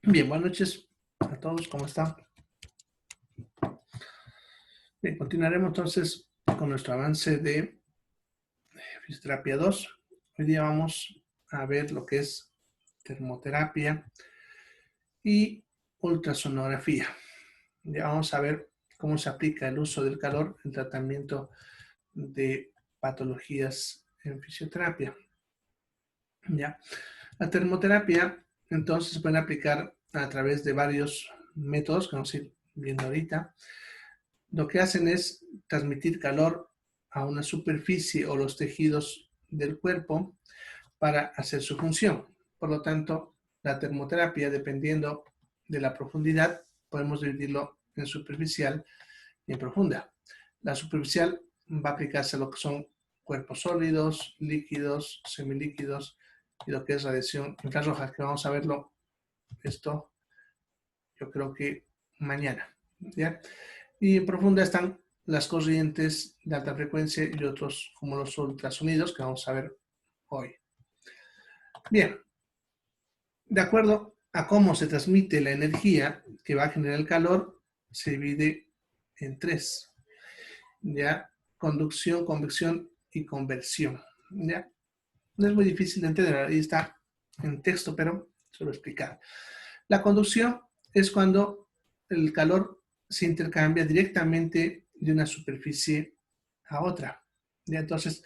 Bien, buenas noches a todos, ¿cómo están? Bien, continuaremos entonces con nuestro avance de fisioterapia 2. Hoy día vamos a ver lo que es termoterapia y ultrasonografía. Ya vamos a ver cómo se aplica el uso del calor en tratamiento de patologías en fisioterapia. Ya. La termoterapia entonces se puede aplicar a través de varios métodos que vamos a ir viendo ahorita. Lo que hacen es transmitir calor a una superficie o los tejidos del cuerpo para hacer su función. Por lo tanto, la termoterapia, dependiendo de la profundidad, podemos dividirlo en superficial y en profunda. La superficial va a aplicarse a lo que son cuerpos sólidos, líquidos, semilíquidos y lo que es radiación infrarroja, que vamos a verlo esto yo creo que mañana, ¿ya? Y en profunda están las corrientes de alta frecuencia y otros como los ultrasonidos que vamos a ver hoy. Bien, de acuerdo a cómo se transmite la energía que va a generar el calor, se divide en tres, ¿ya? Conducción, convección y conversión, ¿ya? No es muy difícil de entender, ahí está en texto, pero se lo explicar. La conducción es cuando el calor se intercambia directamente de una superficie a otra. ¿Ya? Entonces,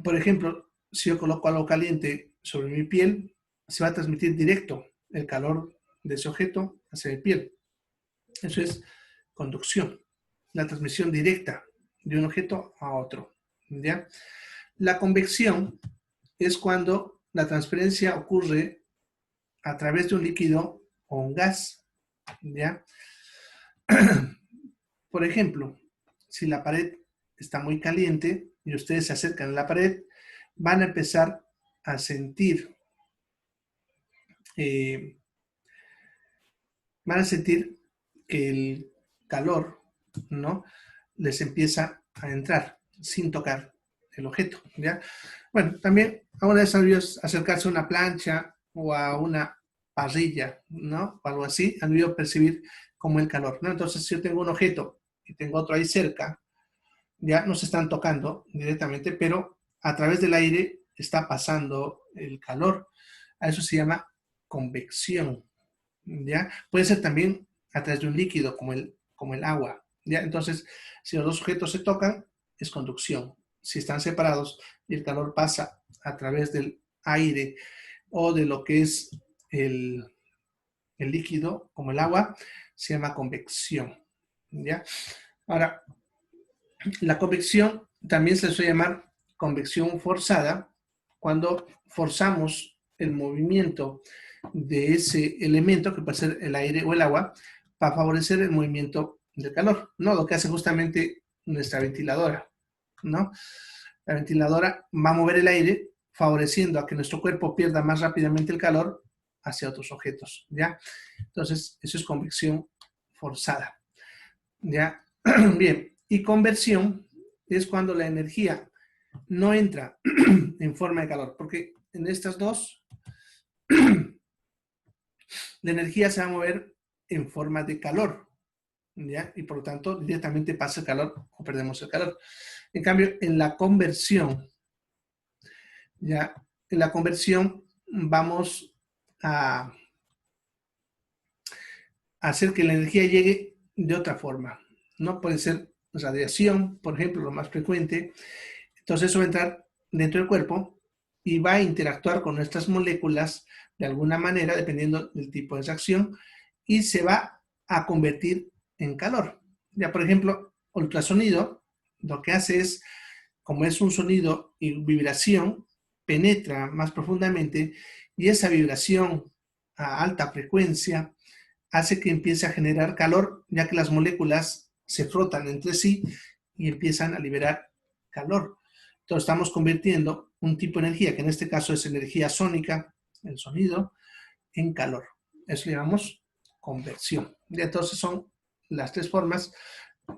por ejemplo, si yo coloco algo caliente sobre mi piel, se va a transmitir directo el calor de ese objeto hacia mi piel. Eso es conducción, la transmisión directa de un objeto a otro. ¿Ya? La convección es cuando la transferencia ocurre a través de un líquido o un gas. ¿Ya? Por ejemplo, si la pared está muy caliente y ustedes se acercan a la pared, van a empezar a sentir, eh, que el calor, ¿no? Les empieza a entrar sin tocar el objeto, ¿ya? Bueno, también ahora es sabido acercarse a una plancha o a una parrilla, ¿no? O algo así, han debido percibir como el calor, ¿no? Entonces, si yo tengo un objeto y tengo otro ahí cerca, ya no se están tocando directamente, pero a través del aire está pasando el calor. A eso se llama convección, ¿ya? Puede ser también a través de un líquido como el agua, ¿ya? Entonces, si los dos sujetos se tocan, es conducción. Si están separados y el calor pasa a través del aire o de lo que es el líquido, como el agua, se llama convección, ¿ya? Ahora, la convección también se suele llamar convección forzada cuando forzamos el movimiento de ese elemento, que puede ser el aire o el agua, para favorecer el movimiento del calor, ¿no? Lo que hace justamente nuestra ventiladora, ¿no? La ventiladora va a mover el aire favoreciendo a que nuestro cuerpo pierda más rápidamente el calor hacia otros objetos, ¿ya? Entonces, eso es convección forzada, ¿ya? Bien, y conversión es cuando la energía no entra en forma de calor, porque en estas dos la energía se va a mover en forma de calor, ¿ya? Y por lo tanto directamente pasa el calor o perdemos el calor. En cambio, en la conversión, ¿ya? En la conversión vamos a hacer que la energía llegue de otra forma, ¿no? Puede ser radiación, por ejemplo, lo más frecuente. Entonces eso va a entrar dentro del cuerpo y va a interactuar con nuestras moléculas de alguna manera, dependiendo del tipo de reacción, y se va a convertir en calor. Ya, por ejemplo, ultrasonido lo que hace es, como es un sonido y vibración, penetra más profundamente y esa vibración a alta frecuencia hace que empiece a generar calor, ya que las moléculas se frotan entre sí y empiezan a liberar calor. Entonces estamos convirtiendo un tipo de energía, que en este caso es energía sónica, el sonido, en calor. Eso le llamamos conversión. Y entonces son las tres formas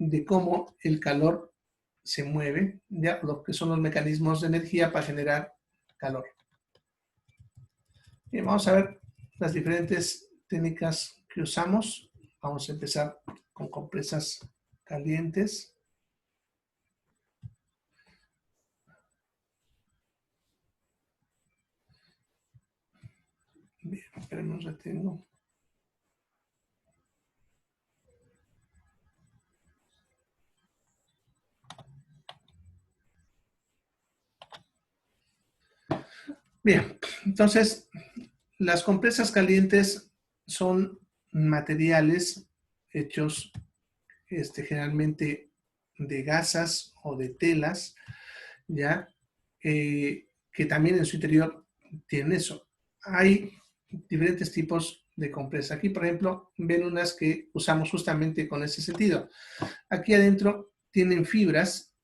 de cómo el calor se mueve, ya lo que son los mecanismos de energía para generar calor. Bien, vamos a ver las diferentes técnicas que usamos. Vamos a empezar con compresas calientes. Bien, espérenme un ratito. Bien, entonces las compresas calientes son materiales hechos generalmente de gasas o de telas, ¿ya? Que también en su interior tienen eso. Hay diferentes tipos de compresas. Aquí, por ejemplo, ven unas que usamos justamente con ese sentido. Aquí adentro tienen fibras,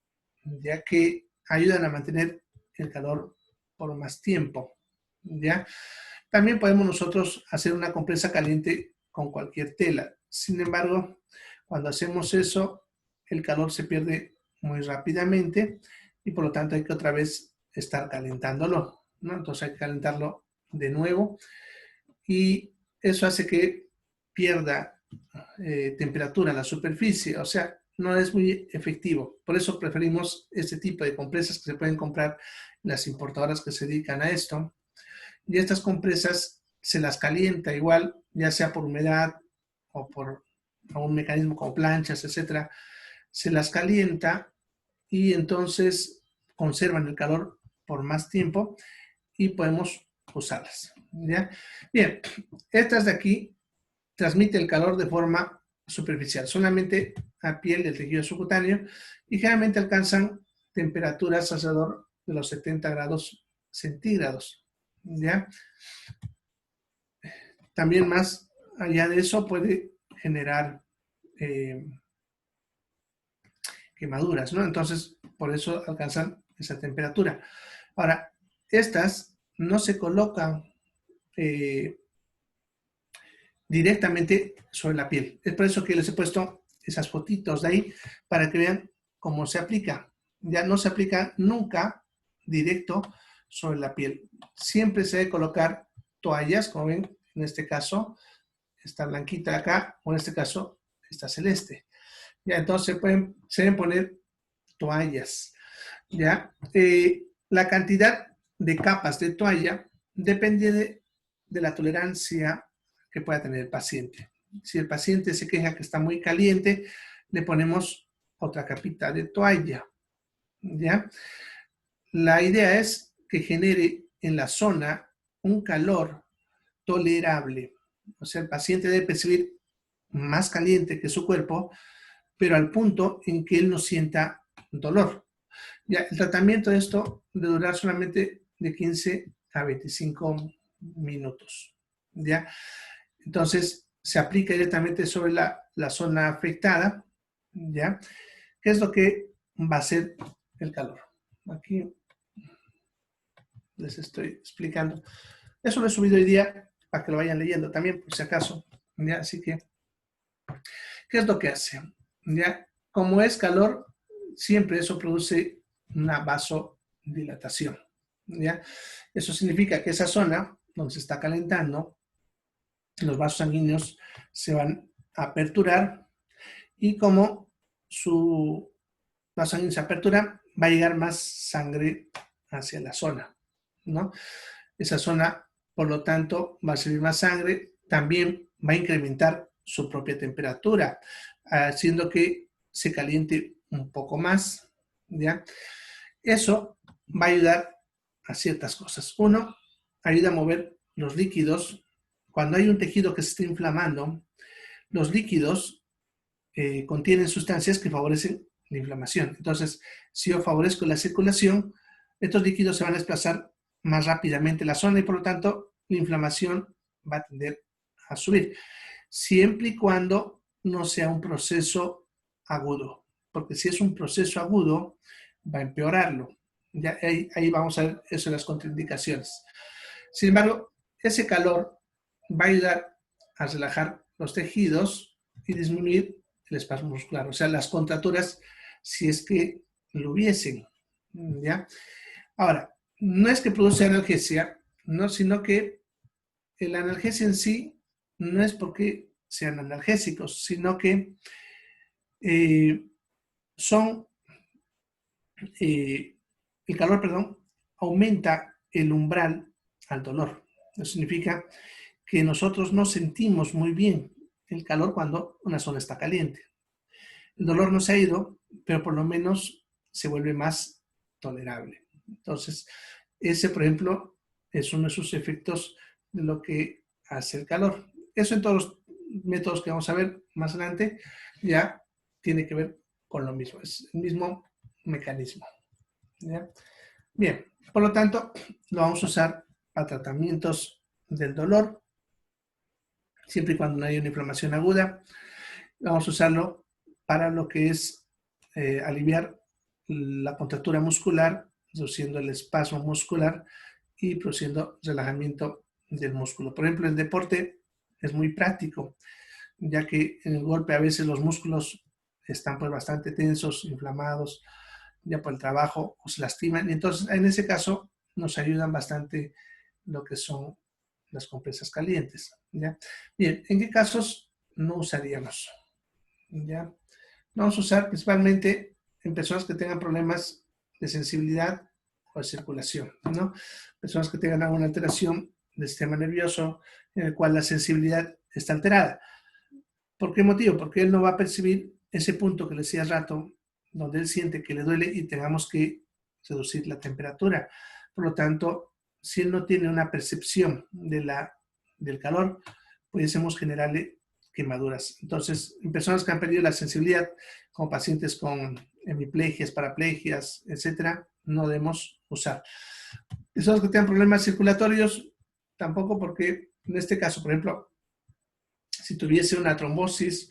ya que ayudan a mantener el calor por más tiempo, ¿ya? También podemos nosotros hacer una compresa caliente con cualquier tela. Sin embargo, cuando hacemos eso, el calor se pierde muy rápidamente y por lo tanto hay que otra vez estar calentándolo, ¿no? Entonces hay que calentarlo de nuevo y eso hace que pierda temperatura en la superficie, o sea, no es muy efectivo. Por eso preferimos este tipo de compresas que se pueden comprar en las importadoras que se dedican a esto. Y estas compresas se las calienta igual, ya sea por humedad o por un mecanismo como planchas, etcétera. Se las calienta y entonces conservan el calor por más tiempo y podemos usarlas. ¿Ya? Bien, estas de aquí transmiten el calor de forma superficial, solamente a piel del tejido subcutáneo y generalmente alcanzan temperaturas alrededor de los 70 grados centígrados. ¿Ya? También más allá de eso puede generar quemaduras, ¿no? Entonces, por eso alcanzan esa temperatura. Ahora, estas no se colocan directamente sobre la piel. Es por eso que les he puesto esas fotitos de ahí para que vean cómo se aplica. Ya no se aplica nunca directo sobre la piel. Siempre se debe colocar toallas, como ven en este caso, esta blanquita de acá, o en este caso, esta celeste. Ya, entonces se deben poner toallas. ¿Ya? La cantidad de capas de toalla depende de la tolerancia que pueda tener el paciente. Si el paciente se queja que está muy caliente, le ponemos otra capita de toalla. ¿Ya? La idea es que genere en la zona un calor tolerable. O sea, el paciente debe percibir más caliente que su cuerpo, pero al punto en que él no sienta dolor. Ya, el tratamiento de esto debe durar solamente de 15 a 25 minutos. ¿Ya? Entonces, se aplica directamente sobre la zona afectada. ¿Ya? ¿Qué es lo que va a hacer el calor? Aquí les estoy explicando. Eso lo he subido hoy día para que lo vayan leyendo también, por si acaso. ¿Ya? Así que, ¿qué es lo que hace? ¿Ya? Como es calor, siempre eso produce una vasodilatación. ¿Ya? Eso significa que esa zona donde se está calentando, los vasos sanguíneos se van a aperturar y como su vaso sanguíneo se apertura, va a llegar más sangre hacia la zona, ¿no? Esa zona, por lo tanto, va a recibir más sangre, también va a incrementar su propia temperatura, haciendo que se caliente un poco más, ¿ya? Eso va a ayudar a ciertas cosas. Uno, ayuda a mover los líquidos. Cuando hay un tejido que se está inflamando, los líquidos contienen sustancias que favorecen la inflamación. Entonces, si yo favorezco la circulación, estos líquidos se van a desplazar más rápidamente en la zona y por lo tanto la inflamación va a tender a subir, siempre y cuando no sea un proceso agudo, porque si es un proceso agudo, va a empeorarlo. Ya ahí vamos a ver eso de las contraindicaciones. Sin embargo, ese calor va a ayudar a relajar los tejidos y disminuir el espasmo muscular, o sea, las contracturas, si es que lo hubiesen. ¿Ya? Ahora, no es que produce analgesia, no, sino que la analgesia en sí no es porque sean analgésicos, sino que son, el calor, perdón, aumenta el umbral al dolor. Eso significa que nosotros no sentimos muy bien el calor cuando una zona está caliente. El dolor no se ha ido, pero por lo menos se vuelve más tolerable. Entonces, ese, por ejemplo, es uno de sus efectos de lo que hace el calor. Eso en todos los métodos que vamos a ver más adelante ya tiene que ver con lo mismo. Es el mismo mecanismo. ¿Ya? Bien, por lo tanto, lo vamos a usar para tratamientos del dolor, siempre y cuando no haya una inflamación aguda. Vamos a usarlo para lo que es aliviar la contractura muscular, reduciendo el espasmo muscular y produciendo relajamiento del músculo. Por ejemplo, el deporte es muy práctico, ya que en el golpe a veces los músculos están pues bastante tensos, inflamados, ya por el trabajo o se lastiman. Y entonces, en ese caso, nos ayudan bastante lo que son las compresas calientes. ¿Ya? Bien, ¿en qué casos no usaríamos? ¿Ya? Vamos a usar principalmente en personas que tengan problemas de sensibilidad o de circulación, ¿no? Personas que tengan alguna alteración del sistema nervioso en el cual la sensibilidad está alterada. ¿Por qué motivo? Porque él no va a percibir ese punto que le decía hace rato, donde él siente que le duele y tengamos que reducir la temperatura. Por lo tanto, si él no tiene una percepción del calor, pudiésemos generarle quemaduras. Entonces, en personas que han perdido la sensibilidad, como pacientes con hemiplegias, paraplegias, etcétera, no debemos usar. Personas que tengan problemas circulatorios, tampoco, porque en este caso, por ejemplo, si tuviese una trombosis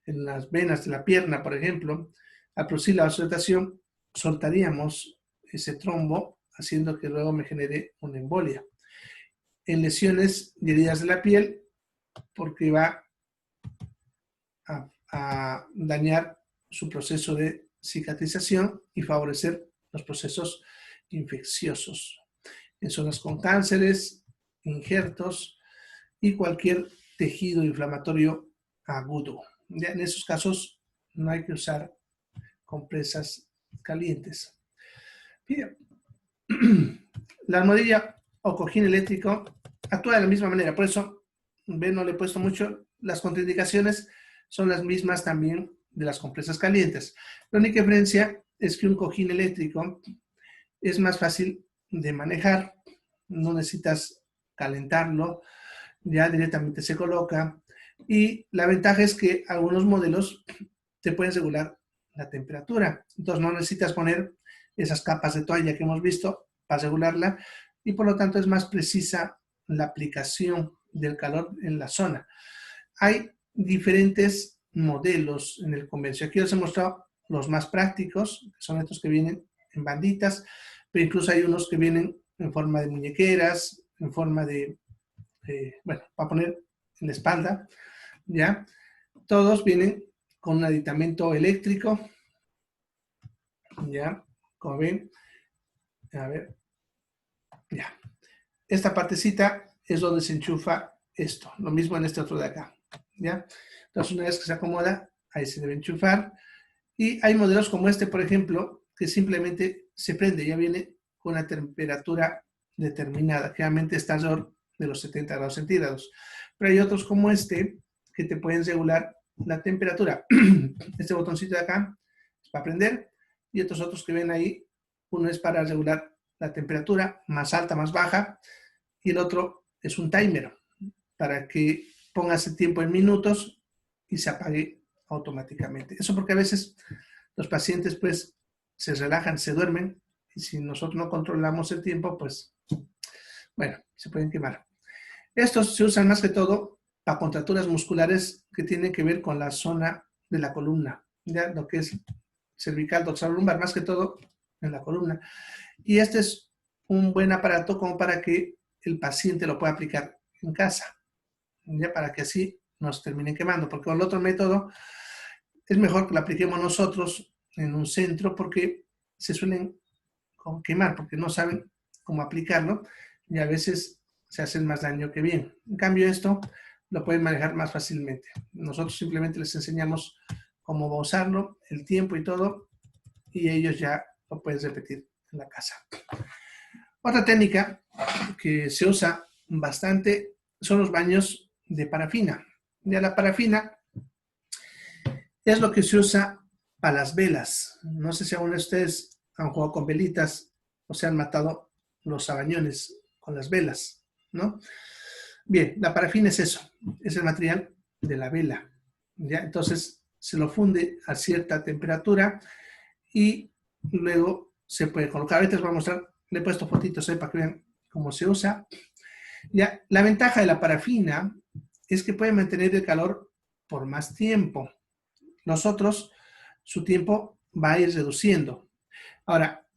en las venas de la pierna, por ejemplo, al producir la vasodilatación, soltaríamos ese trombo, haciendo que luego me genere una embolia. En lesiones y heridas de la piel, porque va a dañar su proceso de cicatrización y favorecer los procesos infecciosos. En zonas con cánceres, injertos y cualquier tejido inflamatorio agudo. Ya en esos casos no hay que usar compresas calientes. Bien. La almohadilla o cojín eléctrico actúa de la misma manera, por eso, ven, no le he puesto mucho, las contraindicaciones son las mismas también de las compresas calientes. La única diferencia es que un cojín eléctrico es más fácil de manejar, no necesitas calentarlo, ya directamente se coloca, y la ventaja es que algunos modelos te pueden regular la temperatura, entonces no necesitas poner esas capas de toalla que hemos visto para regularla, y por lo tanto es más precisa la aplicación del calor en la zona. Hay diferentes modelos en el comercio. Aquí os he mostrado los más prácticos, que son estos que vienen en banditas, pero incluso hay unos que vienen en forma de muñequeras, en forma de, bueno, para poner en la espalda, ¿ya? Todos vienen con un aditamento eléctrico, ¿ya? Como ven, a ver, ya. Esta partecita es donde se enchufa esto, lo mismo en este otro de acá, ¿ya? Entonces, una vez que se acomoda, ahí se debe enchufar. Y hay modelos como este, por ejemplo, que simplemente se prende, ya viene con una temperatura determinada, generalmente está alrededor de los 70 grados centígrados. Pero hay otros como este que te pueden regular la temperatura. Este botoncito de acá es para prender y estos otros que ven ahí, uno es para regular la temperatura, más alta, más baja, y el otro es un timer para que pongas el tiempo en minutos y se apague automáticamente. Eso porque a veces los pacientes pues se relajan, se duermen y si nosotros no controlamos el tiempo, pues bueno, se pueden quemar. Estos se usan más que todo para contracturas musculares que tienen que ver con la zona de la columna, ya lo que es cervical, dorsal, lumbar, más que todo en la columna. Y este es un buen aparato como para que el paciente lo pueda aplicar en casa, ya para que así nos terminen quemando, porque con el otro método es mejor que lo apliquemos nosotros en un centro porque se suelen quemar, porque no saben cómo aplicarlo y a veces se hacen más daño que bien. En cambio, esto lo pueden manejar más fácilmente. Nosotros simplemente les enseñamos cómo va a usarlo, el tiempo y todo, y ellos ya lo pueden repetir en la casa. Otra técnica que se usa bastante son los baños de parafina. Ya la parafina es lo que se usa para las velas. No sé si aún ustedes han jugado con velitas o se han matado los sabañones con las velas, ¿no? Bien, la parafina es eso, es el material de la vela, ¿ya? Entonces se lo funde a cierta temperatura y luego se puede colocar. Ahorita les voy a mostrar, le he puesto fotitos ahí para que vean cómo se usa. Ya, la ventaja de la parafina es que puede mantener el calor por más tiempo. Nosotros, su tiempo va a ir reduciendo. Ahora,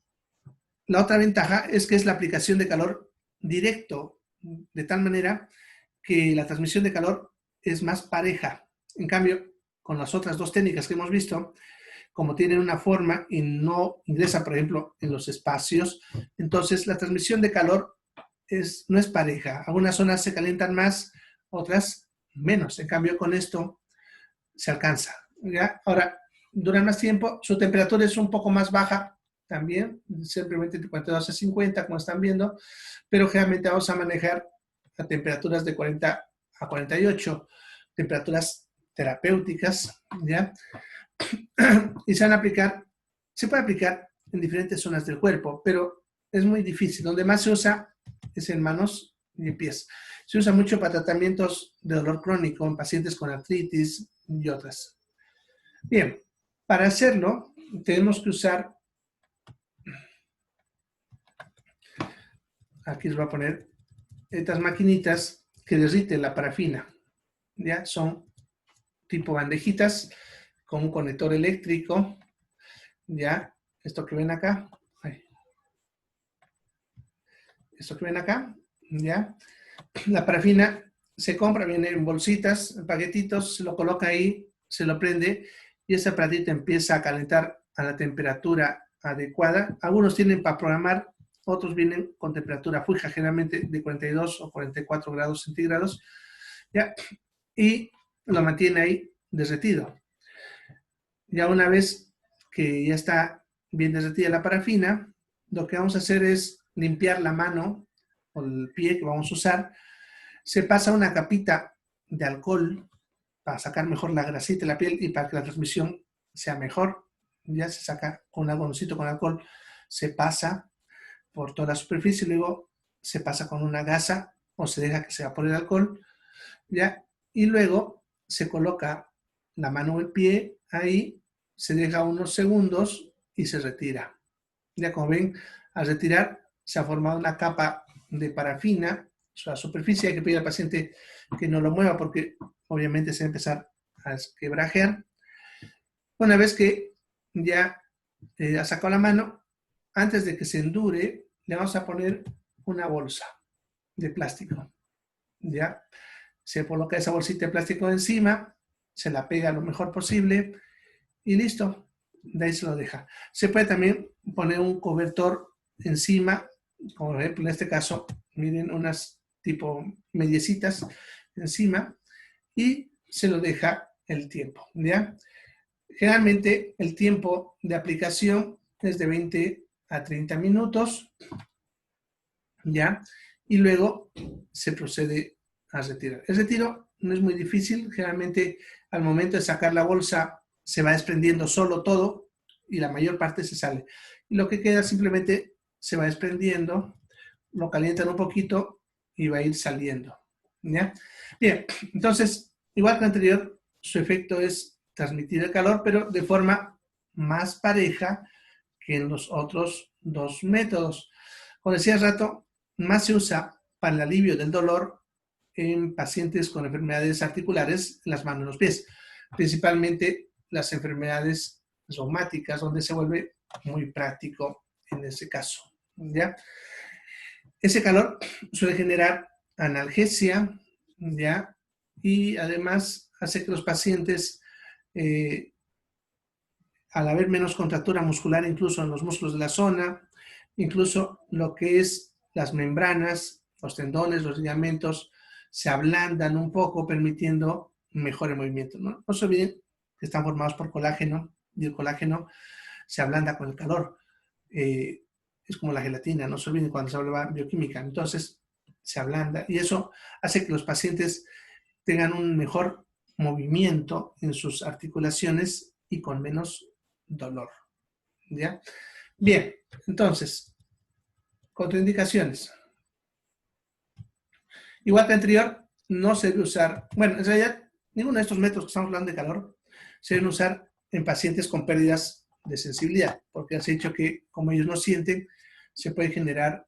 la otra ventaja es que es la aplicación de calor directo, de tal manera que la transmisión de calor es más pareja. En cambio, con las otras dos técnicas que hemos visto, como tienen una forma y no ingresa, por ejemplo, en los espacios, entonces la transmisión de calor no es pareja. Algunas zonas se calientan más, otras menos. En cambio, con esto se alcanza, ¿ya? Ahora, dura más tiempo, su temperatura es un poco más baja también, simplemente de 42 a 50, como están viendo, pero generalmente vamos a manejar a temperaturas de 40 a 48, temperaturas terapéuticas, ¿ya? Y se van a aplicar, se puede aplicar en diferentes zonas del cuerpo, pero es muy difícil. Donde más se usa es en manos y pies. Se usa mucho para tratamientos de dolor crónico en pacientes con artritis y otras. Bien, para hacerlo tenemos que usar, aquí les voy a poner estas maquinitas que derriten la parafina. ¿Ya? Son tipo bandejitas con un conector eléctrico. ¿Ya? Esto que ven acá. Esto que ven acá. ¿Ya? La parafina se compra, viene en bolsitas, en paquetitos, se lo coloca ahí, se lo prende y ese aparatito empieza a calentar a la temperatura adecuada. Algunos tienen para programar, otros vienen con temperatura fija, generalmente de 42 o 44 grados centígrados, ¿ya? Y lo mantiene ahí derretido. Ya una vez que ya está bien derretida la parafina, lo que vamos a hacer es limpiar la mano o el pie que vamos a usar. Se pasa una capita de alcohol para sacar mejor la grasita de la piel y para que la transmisión sea mejor. Ya se saca con un algodoncito con alcohol, se pasa por toda la superficie, luego se pasa con una gasa o se deja que se evapore el alcohol, ¿ya? Y luego se coloca la mano o el pie ahí, se deja unos segundos y se retira. Ya como ven, al retirar se ha formado una capa de parafina, la superficie. Hay que pedir al paciente que no lo mueva porque obviamente se va a empezar a quebrajear. Una vez que ya ha sacado la mano, antes de que se endure, le vamos a poner una bolsa de plástico. ¿Ya? Se coloca esa bolsita de plástico encima, se la pega lo mejor posible y listo. De ahí se lo deja. Se puede también poner un cobertor encima, como por ejemplo en este caso, miren, unas tipo mediecitas encima y se lo deja el tiempo, ¿ya? Generalmente el tiempo de aplicación es de 20 a 30 minutos, ¿ya? Y luego se procede a retirar. El retiro no es muy difícil, generalmente al momento de sacar la bolsa se va desprendiendo solo todo y la mayor parte se sale. Y lo que queda simplemente se va desprendiendo, lo calientan un poquito y va a ir saliendo, ¿ya? Bien, entonces, igual que anterior, su efecto es transmitir el calor, pero de forma más pareja que en los otros dos métodos. Como decía hace rato, más se usa para el alivio del dolor en pacientes con enfermedades articulares en las manos y los pies, principalmente las enfermedades reumáticas, donde se vuelve muy práctico en ese caso, ¿ya? Ese calor suele generar analgesia, ¿ya? Y además hace que los pacientes, al haber menos contractura muscular, incluso en los músculos de la zona, incluso lo que es las membranas los tendones, los ligamentos se ablandan un poco, permitiendo mejor el movimiento, ¿no? No se olviden que están formados por colágeno y el colágeno se ablanda con el calor. Es como la gelatina, no se olviden cuando se habla bioquímica. Entonces se ablanda y eso hace que los pacientes tengan un mejor movimiento en sus articulaciones y con menos dolor. ¿Ya? Bien, entonces, contraindicaciones. Igual que anterior, no se debe usar, bueno, en realidad, ninguno de estos métodos que estamos hablando de calor se deben usar en pacientes con pérdidas de sensibilidad, porque has dicho que como ellos no sienten, se puede generar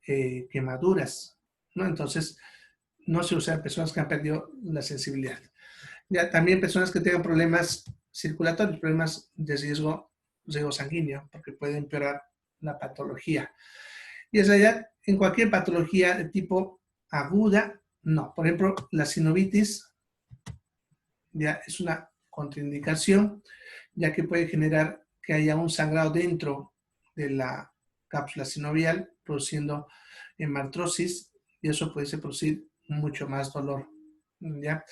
quemaduras, ¿no? Entonces, no se usa en personas que han perdido la sensibilidad. Ya, también personas que tengan problemas circulatorios, problemas de riesgo sanguíneo, porque puede empeorar la patología. Y en realidad, en cualquier patología de tipo aguda, no. Por ejemplo, la sinovitis ya es una contraindicación, ya que puede generar que haya un sangrado dentro de la cápsula sinovial, produciendo hemartrosis, y eso puede producir mucho más dolor. ¿Ya?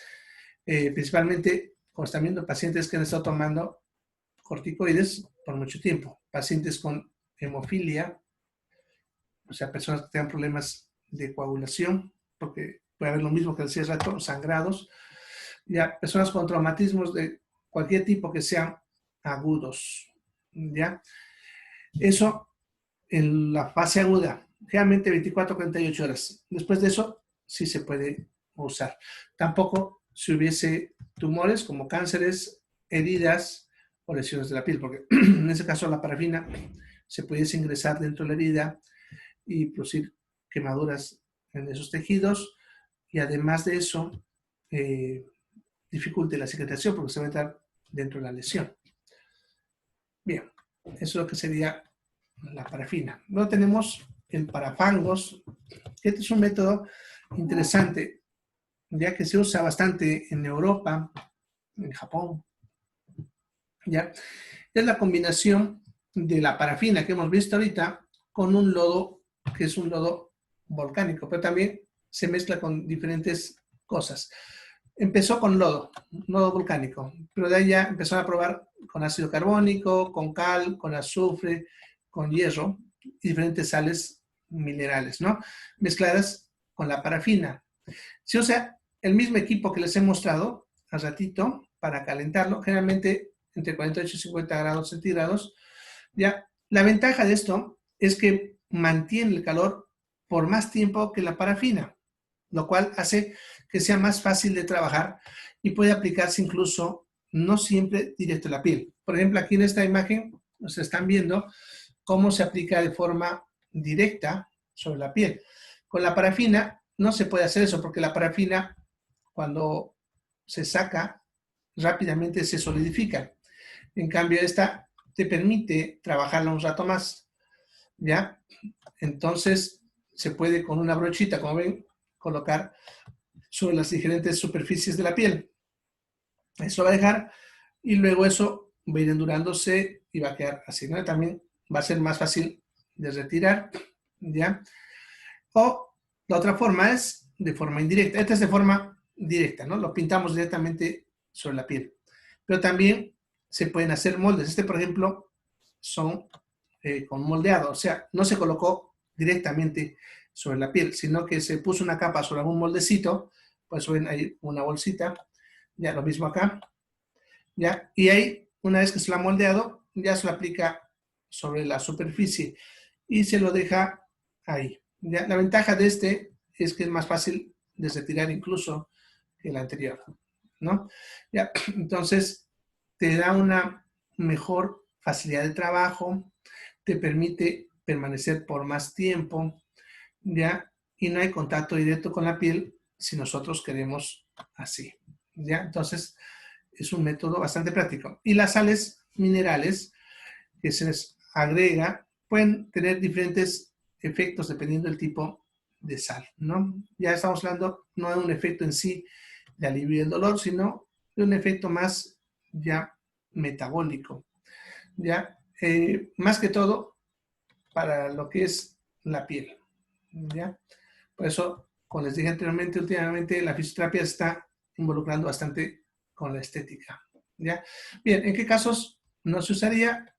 Principalmente cuando están viendo pacientes que han estado tomando corticoides por mucho tiempo, pacientes con hemofilia, o sea, personas que tengan problemas de coagulación, porque puede haber lo mismo que decía hace rato, sangrados, ya, personas con traumatismos de cualquier tipo que sean agudos, ¿ya? Eso en la fase aguda, generalmente 24 a 48 horas. Después de eso, sí se puede usar. Tampoco si hubiese tumores como cánceres, heridas o lesiones de la piel, porque en ese caso la parafina se pudiese ingresar dentro de la herida y producir quemaduras en esos tejidos y además de eso dificulte la cicatrización porque se va a entrar dentro de la lesión. Bien, eso es lo que sería la parafina. Luego tenemos el parafangos. Este es un método interesante, ya que se usa bastante en Europa, en Japón. ¿Ya? Es la combinación de la parafina que hemos visto ahorita con un lodo, que es un lodo volcánico, pero también se mezcla con diferentes cosas. Empezó con lodo volcánico, pero de ahí ya empezaron a probar con ácido carbónico, con cal, con azufre, con hierro, y diferentes sales minerales, ¿no? Mezcladas con la parafina. Si usa el mismo equipo que les he mostrado al ratito para calentarlo, generalmente entre 48 y 50 grados centígrados. Ya, la ventaja de esto es que mantiene el calor por más tiempo que la parafina, lo cual hace que sea más fácil de trabajar y puede aplicarse incluso no siempre directo a la piel. Por ejemplo, aquí en esta imagen nos están viendo cómo se aplica de forma directa sobre la piel. Con la parafina no se puede hacer eso porque la parafina cuando se saca rápidamente se solidifica. En cambio esta te permite trabajarla un rato más, ¿ya? Entonces se puede con una brochita, como ven, colocar sobre las diferentes superficies de la piel. Eso va a dejar y luego eso va a ir endurándose y va a quedar así, ¿no? También va a ser más fácil de retirar, ¿ya? O la otra forma es de forma indirecta. Esta es de forma directa, ¿no? Lo pintamos directamente sobre la piel. Pero también se pueden hacer moldes. Este, por ejemplo, son con moldeado, o sea, no se colocó directamente sobre la piel, sino que se puso una capa sobre algún moldecito, pues ven ahí una bolsita, ya lo mismo acá, ya, y ahí, una vez que se lo ha moldeado, ya se lo aplica sobre la superficie y se lo deja ahí. Ya, la ventaja de este es que es más fácil de retirar incluso que el anterior, ¿no? Ya, entonces, te da una mejor facilidad de trabajo, te permite permanecer por más tiempo, ¿ya? Y no hay contacto directo con la piel si nosotros queremos así, ¿ya? Entonces, es un método bastante práctico. Y las sales minerales que se les agrega pueden tener diferentes efectos dependiendo del tipo de sal, ¿no? Ya estamos hablando no de un efecto en sí de alivio del dolor, sino de un efecto más ya metabólico, ya más que todo para lo que es la piel, ya. Por eso, como les dije anteriormente, últimamente la fisioterapia se está involucrando bastante con la estética. ¿Ya? Bien, ¿en qué casos no se usaría?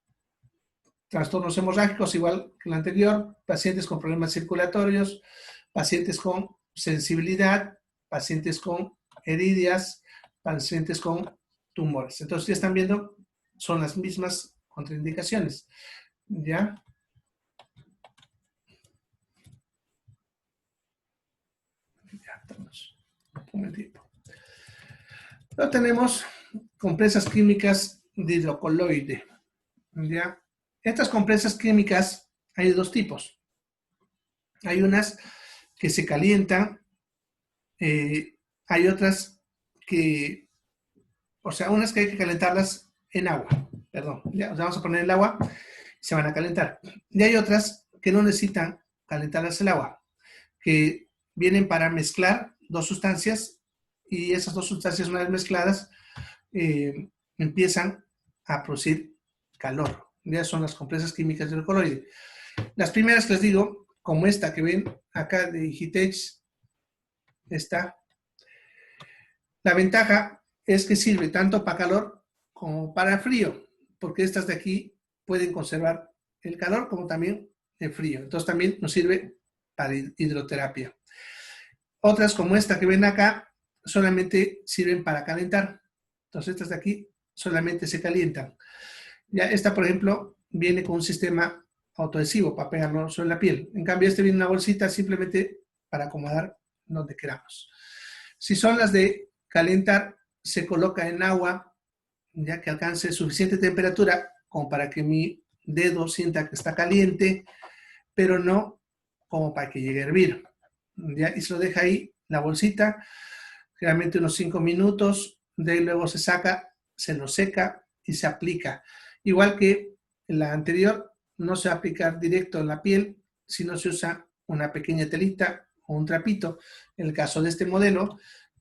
Trastornos hemorrágicos, igual que el anterior, pacientes con problemas circulatorios, pacientes con sensibilidad, pacientes con heridas, pacientes con tumores. Entonces, ya están viendo, son las mismas contraindicaciones. ¿Ya? Ya estamos. Un momentito. Luego tenemos compresas químicas de hidrocoloide. ¿Ya? Estas compresas químicas hay de dos tipos. Hay unas que se calientan, hay otras que, o sea, unas que hay que calentarlas en agua, perdón, ya, o sea, vamos a poner el agua y se van a calentar. Y hay otras que no necesitan calentarlas el agua, que vienen para mezclar dos sustancias y esas dos sustancias una vez mezcladas empiezan a producir calor. Ya son las compresas químicas del coloide. Las primeras que les digo, como esta que ven acá de Hitex, esta. La ventaja es que sirve tanto para calor como para frío, porque estas de aquí pueden conservar el calor como también el frío. Entonces también nos sirve para hidroterapia. Otras como esta que ven acá solamente sirven para calentar. Entonces estas de aquí solamente se calientan. Ya esta, por ejemplo, viene con un sistema autoadhesivo para pegarlo sobre la piel. En cambio, este viene en una bolsita simplemente para acomodar donde queramos. Si son las de calentar, se coloca en agua, ya que alcance suficiente temperatura como para que mi dedo sienta que está caliente, pero no como para que llegue a hervir. ¿Ya? Y se lo deja ahí la bolsita, generalmente unos 5 minutos, de ahí luego se saca, se lo seca y se aplica. Igual que la anterior, no se va a aplicar directo en la piel, sino se usa una pequeña telita o un trapito, en el caso de este modelo,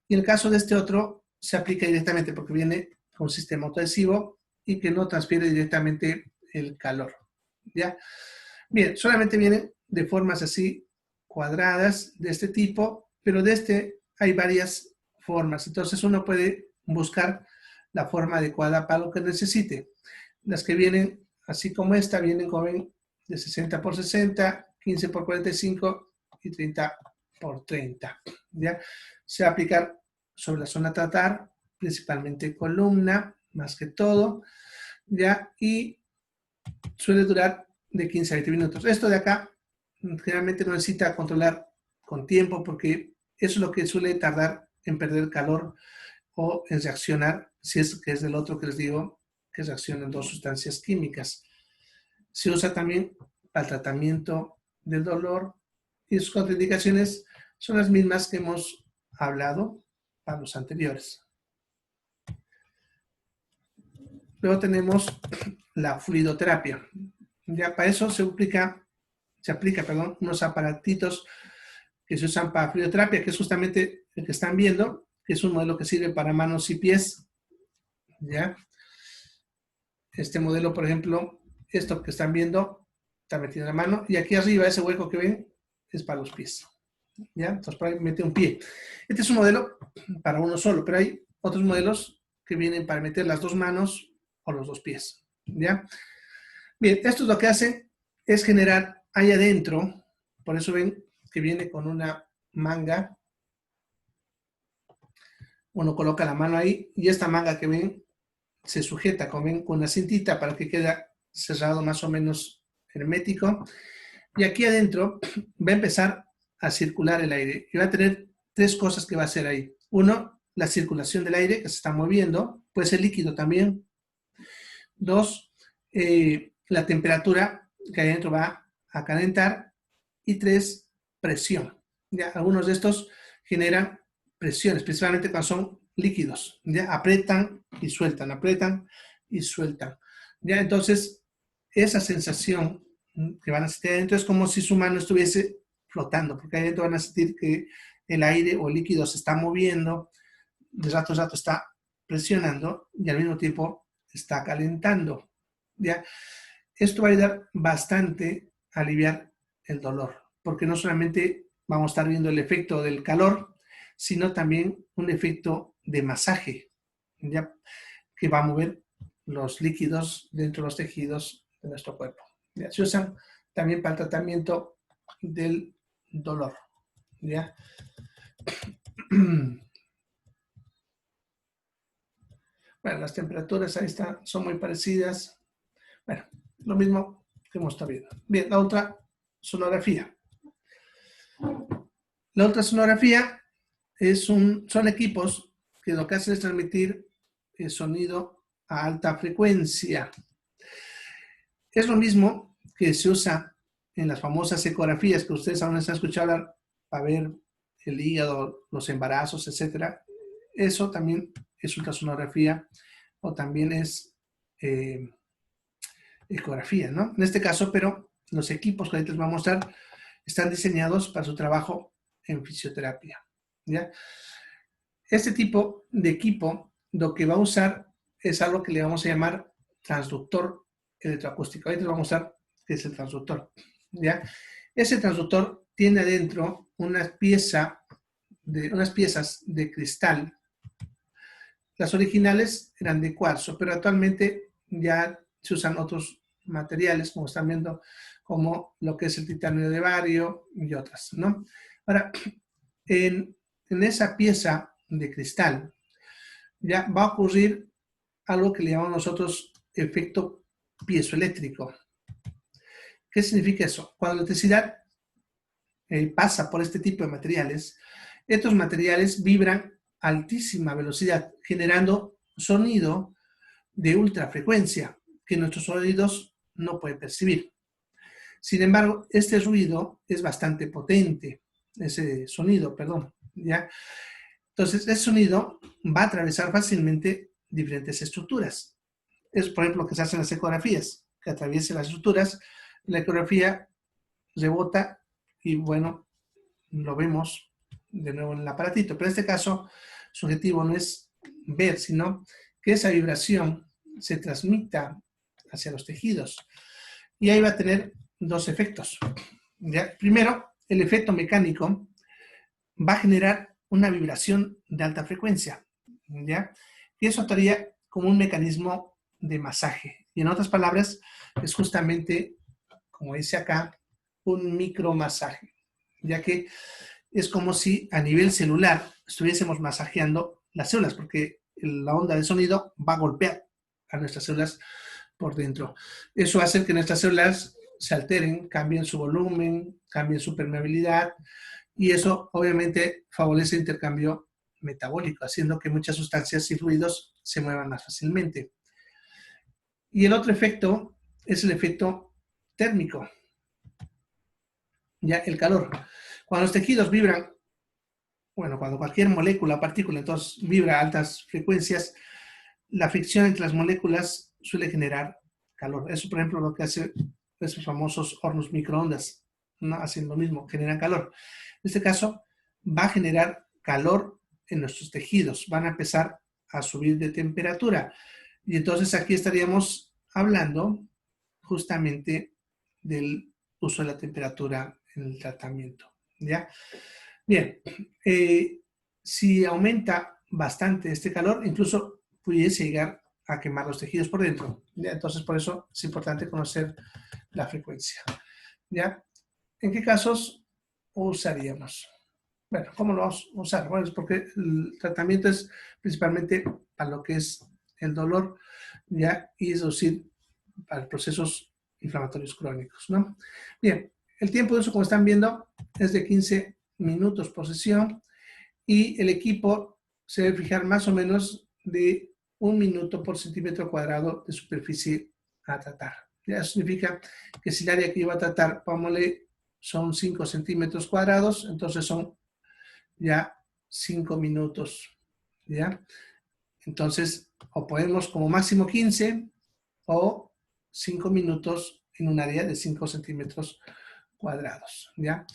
y en el caso de este otro, se aplica directamente porque viene con un sistema autoadhesivo y que no transfiere directamente el calor. ¿Ya? Bien, solamente vienen de formas así cuadradas de este tipo, pero de este hay varias formas. Entonces uno puede buscar la forma adecuada para lo que necesite. Las que vienen así como esta, vienen como ven de 60 por 60, 15 por 45 y 30 por 30. ¿Ya? Se va a aplicar sobre la zona a tratar, principalmente columna, más que todo, ¿ya? Y suele durar de 15 a 20 minutos. Esto de acá generalmente no necesita controlar con tiempo porque eso es lo que suele tardar en perder calor o en reaccionar, si es que es del otro que les digo, que reaccionan dos sustancias químicas. Se usa también para el tratamiento del dolor y sus contraindicaciones son las mismas que hemos hablado para los anteriores. Luego tenemos la fluidoterapia. Ya para eso se aplica unos aparatitos que se usan para fluidoterapia, que es justamente el que están viendo, que es un modelo que sirve para manos y pies. ¿Ya? Este modelo, por ejemplo, esto que están viendo, está metido en la mano, y aquí arriba, ese hueco que ven, es para los pies. ¿Ya? Entonces, por ahí mete un pie. Este es un modelo para uno solo, pero hay otros modelos que vienen para meter las dos manos o los dos pies. ¿Ya? Bien, esto es lo que hace, es generar ahí adentro, por eso ven que viene con una manga, uno coloca la mano ahí, y esta manga que ven se sujeta con una cintita para que quede cerrado más o menos hermético. Y aquí adentro va a empezar a circular el aire. Y va a tener tres cosas que va a hacer ahí. Uno, la circulación del aire que se está moviendo. Puede ser líquido también. Dos, la temperatura que adentro va a calentar. Y tres, presión. ¿Ya? Algunos de estos generan presiones, principalmente cuando son líquidos. ¿Ya? Apretan y sueltan, apretan y sueltan. ¿Ya? Entonces, esa sensación que van a sentir adentro es como si su mano estuviese flotando, porque ahí adentro van a sentir que el aire o el líquido se está moviendo, de rato a rato está presionando y al mismo tiempo está calentando. ¿Ya? Esto va a ayudar bastante a aliviar el dolor, porque no solamente vamos a estar viendo el efecto del calor, sino también un efecto de masaje, ¿ya? Que va a mover los líquidos dentro de los tejidos de nuestro cuerpo. ¿Ya? Se usan también para el tratamiento del dolor, ¿ya? Bueno, las temperaturas ahí están, son muy parecidas. Bueno, lo mismo que hemos estado viendo. Bien, la ultrasonografía. La ultrasonografía son equipos que lo que hacen es transmitir el sonido a alta frecuencia. Es lo mismo que se usa en las famosas ecografías que ustedes aún han escuchado hablar para ver el hígado, los embarazos, etc. Eso también es ultrasonografía o también es ecografía, ¿no? En este caso, pero los equipos que ahorita les voy a mostrar están diseñados para su trabajo en fisioterapia, ¿ya? Este tipo de equipo lo que va a usar es algo que le vamos a llamar transductor electroacústico. Ahorita les voy a mostrar qué es el transductor, ¿ya? Ese transductor tiene adentro unas piezas de cristal. Las originales eran de cuarzo, pero actualmente ya se usan otros materiales, como están viendo, como lo que es el titanio de bario y otras, ¿no? Ahora, en esa pieza de cristal ya va a ocurrir algo que le llamamos nosotros efecto piezoeléctrico. ¿Qué significa eso? Cuando la electricidad pasa por este tipo de materiales, estos materiales vibran a altísima velocidad, generando sonido de ultrafrecuencia que nuestros oídos no pueden percibir. Sin embargo, este ruido es bastante potente, ese sonido, perdón, ¿ya? Entonces, ese sonido va a atravesar fácilmente diferentes estructuras. Es, por ejemplo, lo que se hace en las ecografías, que atraviesa las estructuras, la ecografía rebota y, bueno, lo vemos de nuevo en el aparatito. Pero en este caso, su objetivo no es ver, sino que esa vibración se transmita hacia los tejidos. Y ahí va a tener dos efectos, ¿ya? Primero, el efecto mecánico va a generar una vibración de alta frecuencia, ¿ya? Y eso estaría como un mecanismo de masaje. Y en otras palabras, es justamente, como dice acá, un micromasaje, ya que es como si a nivel celular estuviésemos masajeando las células, porque la onda de sonido va a golpear a nuestras células por dentro. Eso hace que nuestras células se alteren, cambien su volumen, cambien su permeabilidad, y eso obviamente favorece el intercambio metabólico, haciendo que muchas sustancias y fluidos se muevan más fácilmente. Y el otro efecto es el efecto térmico, ya el calor. Cuando los tejidos vibran, bueno, cuando cualquier molécula o partícula entonces vibra a altas frecuencias, la fricción entre las moléculas suele generar calor. Eso, por ejemplo, lo que hace esos famosos hornos microondas, ¿no? Hacen lo mismo, generan calor. En este caso, va a generar calor en nuestros tejidos, van a empezar a subir de temperatura. Y entonces aquí estaríamos hablando justamente del uso de la temperatura en el tratamiento, ¿ya? Bien, si aumenta bastante este calor, incluso pudiese llegar a quemar los tejidos por dentro, ¿ya? Entonces, por eso es importante conocer la frecuencia, ¿ya? ¿En qué casos usaríamos? Bueno, ¿cómo lo vamos a usar? Bueno, es porque el tratamiento es principalmente para lo que es el dolor, ¿ya? Y es decir, para procesos inflamatorios crónicos, ¿no? Bien, el tiempo de uso, como están viendo, es de 15 minutos por sesión y el equipo se debe fijar más o menos de 1 minuto por centímetro cuadrado de superficie a tratar. Ya eso significa que si el área que iba a tratar, póngale, son 5 centímetros cuadrados, entonces son ya 5 minutos, ¿ya? Entonces, o podemos como máximo 15 o 5 minutos en un área de 5 centímetros cuadrados, ¿ya?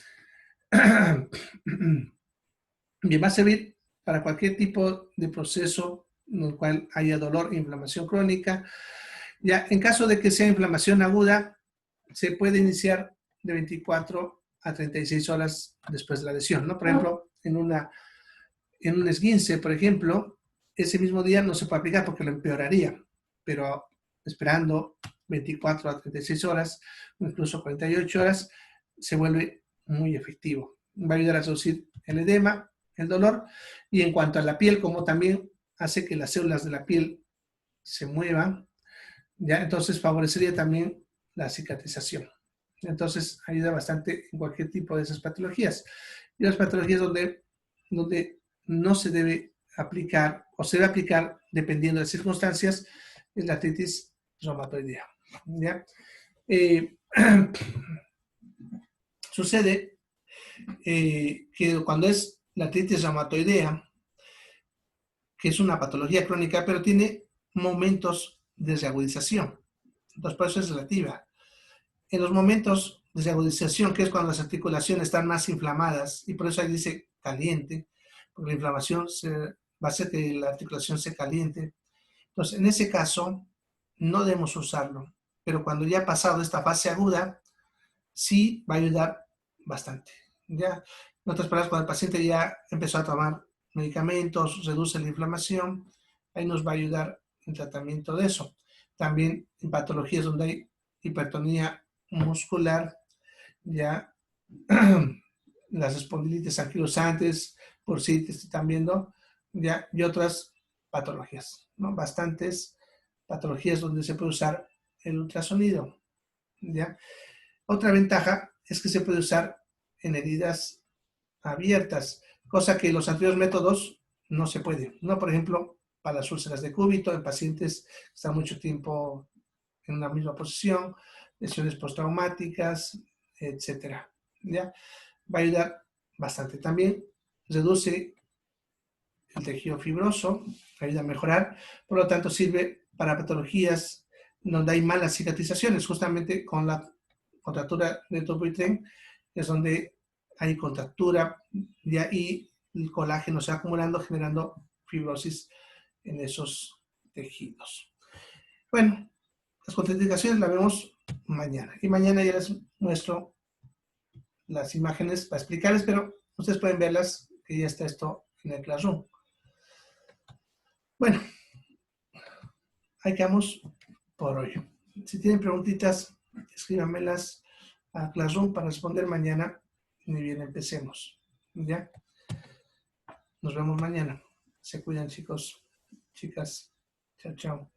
Bien, va a servir para cualquier tipo de proceso en el cual haya dolor e inflamación crónica. Ya, en caso de que sea inflamación aguda, se puede iniciar de 24 a 36 horas después de la lesión, ¿no? Por ejemplo, en un esguince, por ejemplo, ese mismo día no se puede aplicar porque lo empeoraría, pero esperando 24 a 36 horas, o incluso 48 horas, se vuelve muy efectivo. Va a ayudar a reducir el edema, el dolor, y en cuanto a la piel, como también hace que las células de la piel se muevan, ¿ya? Entonces favorecería también la cicatrización. Entonces ayuda bastante en cualquier tipo de esas patologías. Y las patologías donde no se debe aplicar o se debe aplicar dependiendo de las circunstancias es la artritis reumatoidea. ¿Ya? Sucede que cuando es la artritis reumatoidea, que es una patología crónica, pero tiene momentos de reagudización. Entonces, por eso es relativa. En los momentos de reagudización, que es cuando las articulaciones están más inflamadas, y por eso ahí dice caliente, porque la inflamación va a hacer que la articulación se caliente. Entonces, en ese caso, no debemos usarlo. Pero cuando ya ha pasado esta fase aguda, sí va a ayudar bastante. ¿Ya? En otras palabras, cuando el paciente ya empezó a tomar medicamentos, reduce la inflamación, ahí nos va a ayudar el tratamiento de eso. También en patologías donde hay hipertonía muscular, ya las espondilitis anquilosantes, bursitis, están viendo, ya, y otras patologías, ¿no? Bastantes patologías donde se puede usar el ultrasonido, ¿ya? Otra ventaja es que se puede usar en heridas abiertas, cosa que los anteriores métodos no se puede, ¿no? Por ejemplo, para las úlceras de cúbito, en pacientes que están mucho tiempo en una misma posición, lesiones postraumáticas, etcétera. ¿Ya? Va a ayudar bastante. También reduce el tejido fibroso, ayuda a mejorar, por lo tanto sirve para patologías donde hay malas cicatrizaciones, justamente con la contractura de Dupuytren, es donde hay contractura y el colágeno se va acumulando, generando fibrosis en esos tejidos. Bueno, las contraindicaciones las vemos mañana. Y mañana ya les muestro las imágenes para explicarles, pero ustedes pueden verlas, que ya está esto en el Classroom. Bueno, ahí quedamos por hoy. Si tienen preguntitas, escríbanmelas a Classroom para responder mañana. Ni bien empecemos. ¿Ya? Nos vemos mañana. Se cuidan, chicos, chicas. Chao, chao.